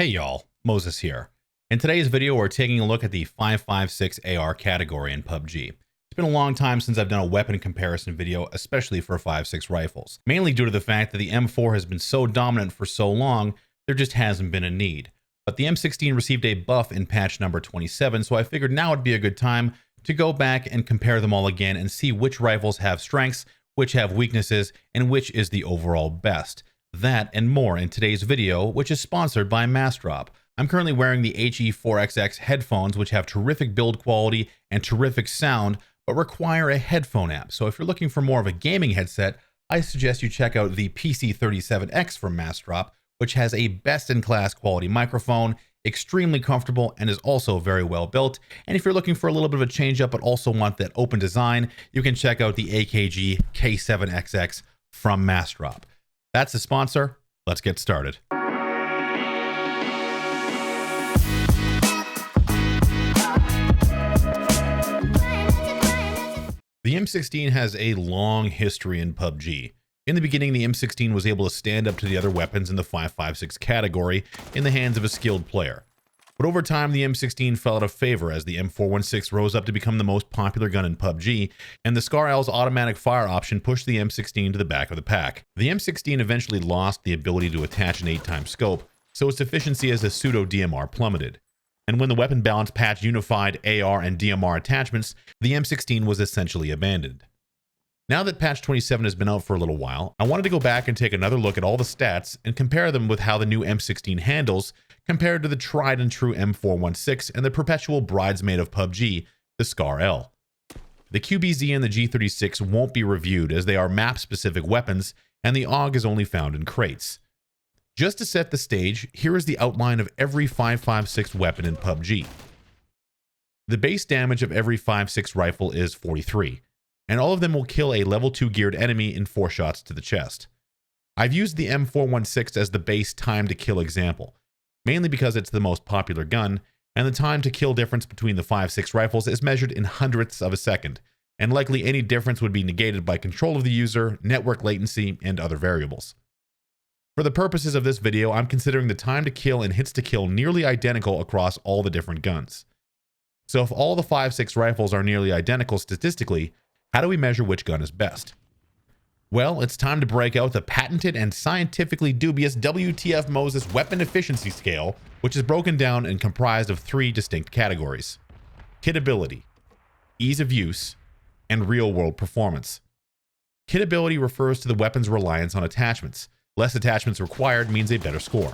Hey y'all, Moses here. In today's video, we're taking a look at the 5.56 AR category in PUBG. It's been a long time since I've done a weapon comparison video, especially for 5.56 rifles. Mainly due to the fact that the M4 has been so dominant for so long, there just hasn't been a need. But the M16 received a buff in patch number 27, so I figured now would be a good time to go back and compare them all again and see which rifles have strengths, which have weaknesses, and which is the overall best. That and more in today's video, which is sponsored by Massdrop. I'm currently wearing the HE4XX headphones, which have terrific build quality and terrific sound, but require a headphone app. So if you're looking for more of a gaming headset, I suggest you check out the PC37X from Massdrop, which has a best-in-class quality microphone, extremely comfortable, and is also very well built. And if you're looking for a little bit of a change-up but also want that open design, you can check out the AKG K7XX from Massdrop. That's the sponsor. Let's get started. The M16 has a long history in PUBG. In the beginning, the M16 was able to stand up to the other weapons in the 5.56 category in the hands of a skilled player. But over time, the M16 fell out of favor as the M416 rose up to become the most popular gun in PUBG, and the SCAR-LEASE automatic fire option pushed the M16 to the back of the pack. The M16 eventually lost the ability to attach an 8x scope, so its efficiency as a pseudo DMR plummeted. And when the weapon balance patch unified AR and DMR attachments, the M16 was essentially abandoned. Now that patch 27 has been out for a little while, I wanted to go back and take another look at all the stats and compare them with how the new M16 handles compared to the tried and true M416 and the perpetual bridesmaid of PUBG, the SCAR-L. The QBZ and the G36 won't be reviewed as they are map-specific weapons and the AUG is only found in crates. Just to set the stage, here is the outline of every 5.56 weapon in PUBG. The base damage of every 5.56 rifle is 43, and all of them will kill a level 2 geared enemy in 4 shots to the chest. I've used the M416 as the base time to kill example, mainly because it's the most popular gun, and the time to kill difference between the 5.56 rifles is measured in hundredths of a second, and likely any difference would be negated by control of the user, network latency, and other variables. For the purposes of this video, I'm considering the time to kill and hits to kill nearly identical across all the different guns. So if all the 5.56 rifles are nearly identical statistically, how do we measure which gun is best? Well, it's time to break out the patented and scientifically dubious wtfmoses weapon efficiency scale, which is broken down and comprised of 3 distinct categories: KITABILITY, ease of use, and real-world performance. KITABILITY refers to the weapon's reliance on attachments. Less attachments required means a better score.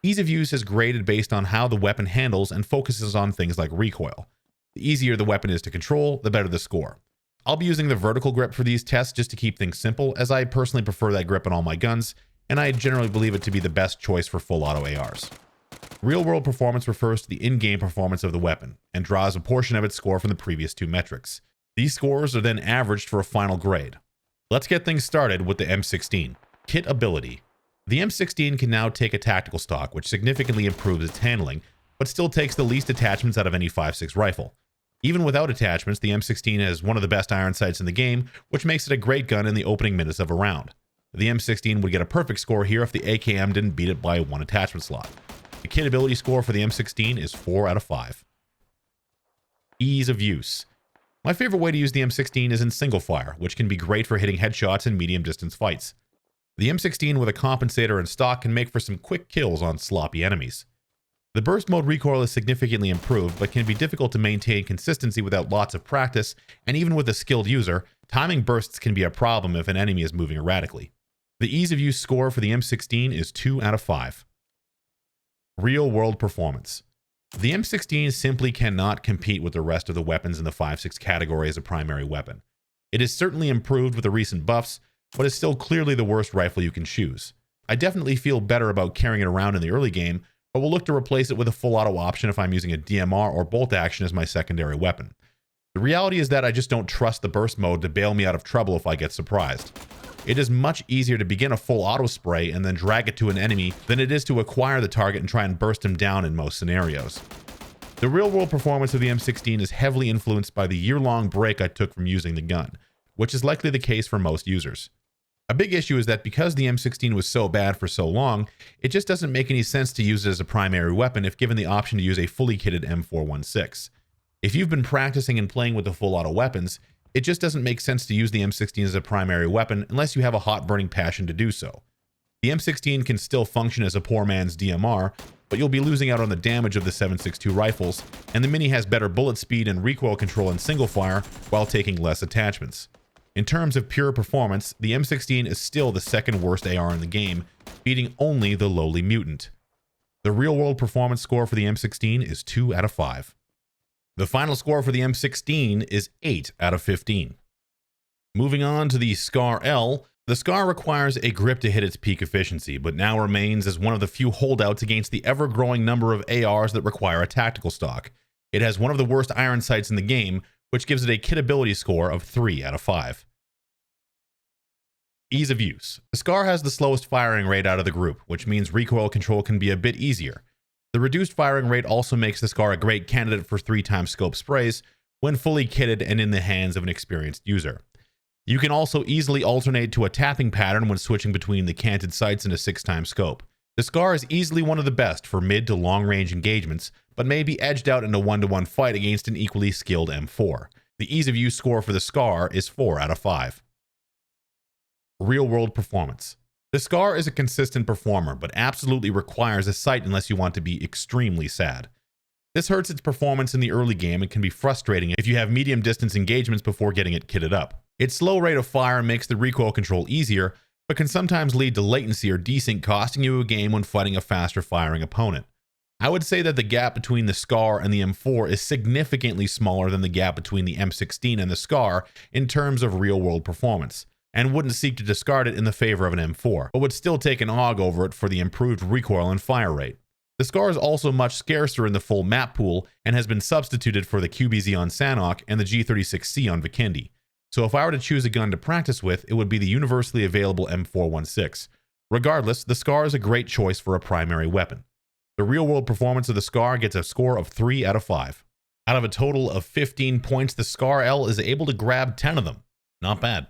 Ease of use is graded based on how the weapon handles and focuses on things like recoil. The easier the weapon is to control, the better the score. I'll be using the vertical grip for these tests just to keep things simple, as I personally prefer that grip on all my guns, and I generally believe it to be the best choice for full auto ARs. Real-world performance refers to the in-game performance of the weapon, and draws a portion of its score from the previous 2 metrics. These scores are then averaged for a final grade. Let's get things started with the M16. KITABILITY. The M16 can now take a tactical stock, which significantly improves its handling, but still takes the least attachments out of any 5.56 rifle. Even without attachments, the M16 has one of the best iron sights in the game, which makes it a great gun in the opening minutes of a round. The M16 would get a perfect score here if the AKM didn't beat it by 1 attachment slot. The KITABILITY score for the M16 is 4 out of 5. Ease of use. My favorite way to use the M16 is in single fire, which can be great for hitting headshots in medium distance fights. The M16 with a compensator in stock can make for some quick kills on sloppy enemies. The burst mode recoil is significantly improved, but can be difficult to maintain consistency without lots of practice, and even with a skilled user, timing bursts can be a problem if an enemy is moving erratically. The ease of use score for the M16 is 2 out of 5. Real world performance. The M16 simply cannot compete with the rest of the weapons in the 5.56 category as a primary weapon. It is certainly improved with the recent buffs, but is still clearly the worst rifle you can choose. I definitely feel better about carrying it around in the early game, but will look to replace it with a full auto option if I'm using a DMR or bolt action as my secondary weapon. The reality is that I just don't trust the burst mode to bail me out of trouble if I get surprised. It is much easier to begin a full auto spray and then drag it to an enemy than it is to acquire the target and try and burst him down in most scenarios. The real world performance of the M16 is heavily influenced by the year-long break I took from using the gun, which is likely the case for most users. A big issue is that because the M16 was so bad for so long, it just doesn't make any sense to use it as a primary weapon if given the option to use a fully kitted M416. If you've been practicing and playing with the full auto weapons, it just doesn't make sense to use the M16 as a primary weapon unless you have a hot burning passion to do so. The M16 can still function as a poor man's DMR, but you'll be losing out on the damage of the 7.62 rifles, and the Mini has better bullet speed and recoil control in single fire while taking less attachments. In terms of pure performance, the M16 is still the second worst AR in the game, beating only the lowly Mutant. The real-world performance score for the M16 is 2 out of 5. The final score for the M16 is 8 out of 15. Moving on to the SCAR-L, the SCAR requires a grip to hit its peak efficiency, but now remains as one of the few holdouts against the ever-growing number of ARs that require a tactical stock. It has one of the worst iron sights in the game, which gives it a KITABILITY score of 3 out of 5. Ease of use. The SCAR has the slowest firing rate out of the group, which means recoil control can be a bit easier. The reduced firing rate also makes the SCAR a great candidate for 3x scope sprays when fully kitted and in the hands of an experienced user. You can also easily alternate to a tapping pattern when switching between the canted sights and a 6x scope. The SCAR is easily one of the best for mid to long range engagements, but may be edged out in a 1-to-1 fight against an equally skilled M4. The ease of use score for the SCAR is 4 out of 5. Real world performance. The SCAR is a consistent performer, but absolutely requires a sight unless you want to be extremely sad. This hurts its performance in the early game and can be frustrating if you have medium distance engagements before getting it kitted up. Its slow rate of fire makes the recoil control easier, but can sometimes lead to latency or desync, costing you a game when fighting a faster firing opponent. I would say that the gap between the SCAR and the M4 is significantly smaller than the gap between the M16 and the SCAR in terms of real world performance, and wouldn't seek to discard it in the favor of an M4, but would still take an AUG over it for the improved recoil and fire rate. The SCAR is also much scarcer in the full map pool and has been substituted for the QBZ on Sanhok and the G36C on Vikendi. So if I were to choose a gun to practice with, it would be the universally available M416. Regardless, the SCAR is a great choice for a primary weapon. The real-world performance of the SCAR gets a score of 3 out of 5. Out of a total of 15 points, the SCAR-L is able to grab 10 of them. Not bad.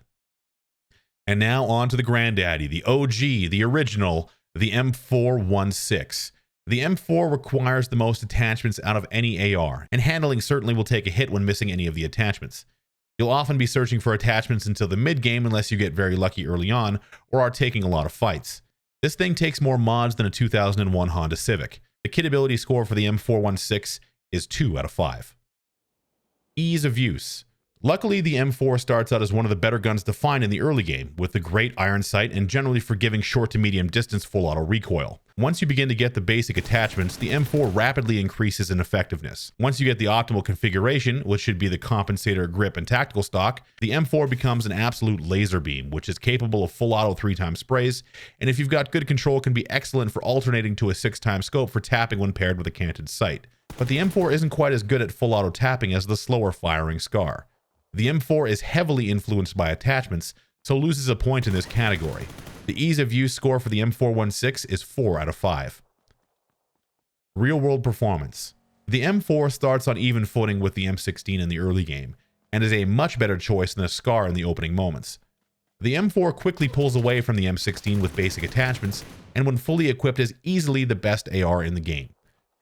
And now on to the granddaddy, the OG, the original, the M416. The M4 requires the most attachments out of any AR, and handling certainly will take a hit when missing any of the attachments. You'll often be searching for attachments until the mid-game unless you get very lucky early on or are taking a lot of fights. This thing takes more mods than a 2001 Honda Civic. The KITABILITY score for the M416 is 2 out of 5. Ease of use. Luckily, the M4 starts out as one of the better guns to find in the early game, with the great iron sight and generally forgiving short to medium distance full auto recoil. Once you begin to get the basic attachments, the M4 rapidly increases in effectiveness. Once you get the optimal configuration, which should be the compensator, grip, and tactical stock, the M4 becomes an absolute laser beam, which is capable of full auto 3x sprays, and if you've got good control, can be excellent for alternating to a 6x scope for tapping when paired with a canted sight. But the M4 isn't quite as good at full auto tapping as the slower firing SCAR. The M4 is heavily influenced by attachments, so loses a point in this category. The ease of use score for the M416 is 4 out of 5. Real world performance. The M4 starts on even footing with the M16 in the early game, and is a much better choice than the SCAR in the opening moments. The M4 quickly pulls away from the M16 with basic attachments, and when fully equipped is easily the best AR in the game.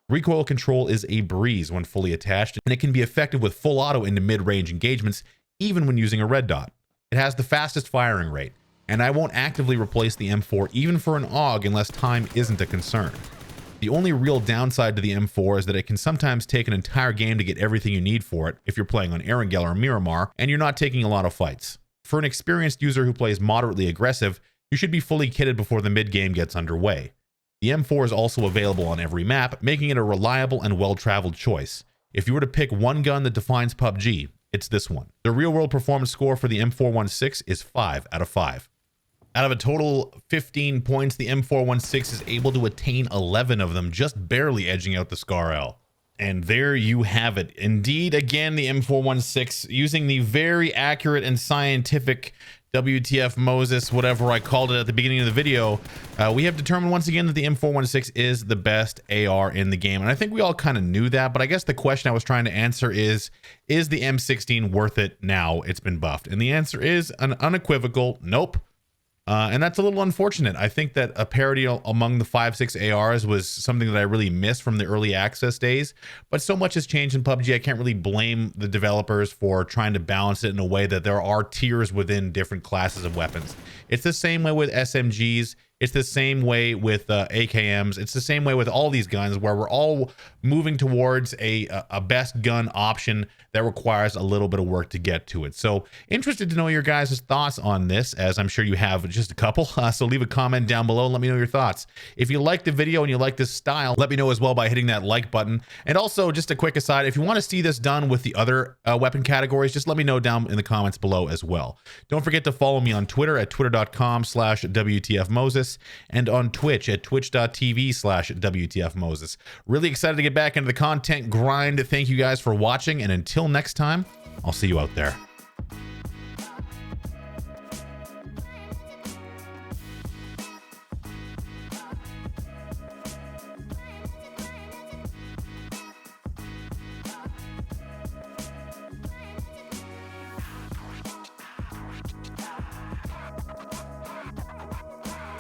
Recoil control is a breeze when fully attached, and it can be effective with full auto into mid-range engagements, even when using a red dot. It has the fastest firing rate, and I won't actively replace the M4 even for an AUG unless time isn't a concern. The only real downside to the M4 is that it can sometimes take an entire game to get everything you need for it if you're playing on Erangel or Miramar and you're not taking a lot of fights. For an experienced user who plays moderately aggressive, you should be fully kitted before the mid-game gets underway. The M4 is also available on every map, making it a reliable and well-traveled choice. If you were to pick one gun that defines PUBG, it's this one. The real-world performance score for the M416 is 5 out of 5. Out of a total 15 points, the M416 is able to attain 11 of them, just barely edging out the SCAR-L. And there you have it. Indeed, again, the M416, using the very accurate and scientific wtfmoses, whatever I called it at the beginning of the video, we have determined once again that the M416 is the best AR in the game. And I think we all kind of knew that, but I guess the question I was trying to answer is the M16 worth it now it's been buffed? And the answer is an unequivocal nope. And that's a little unfortunate. I think that a parity among the 5.6 ARs was something that I really missed from the early access days, but so much has changed in PUBG. I can't really blame the developers for trying to balance it in a way that there are tiers within different classes of weapons. It's the same way with SMGs. It's the same way with AKMs. It's the same way with all these guns, where we're all moving towards a best gun option that requires a little bit of work to get to it. So interested to know your guys' thoughts on this, as I'm sure you have just a couple. So leave a comment down below and let me know your thoughts. If you like the video and you like this style, let me know as well by hitting that like button. And also, just a quick aside, if you want to see this done with the other weapon categories, just let me know down in the comments below as well. Don't forget to follow me on Twitter at twitter.com/wtfmoses and on Twitch at twitch.tv/wtfmoses. Really excited to get back into the content grind. Thank you guys for watching, and until next time, I'll see you out there.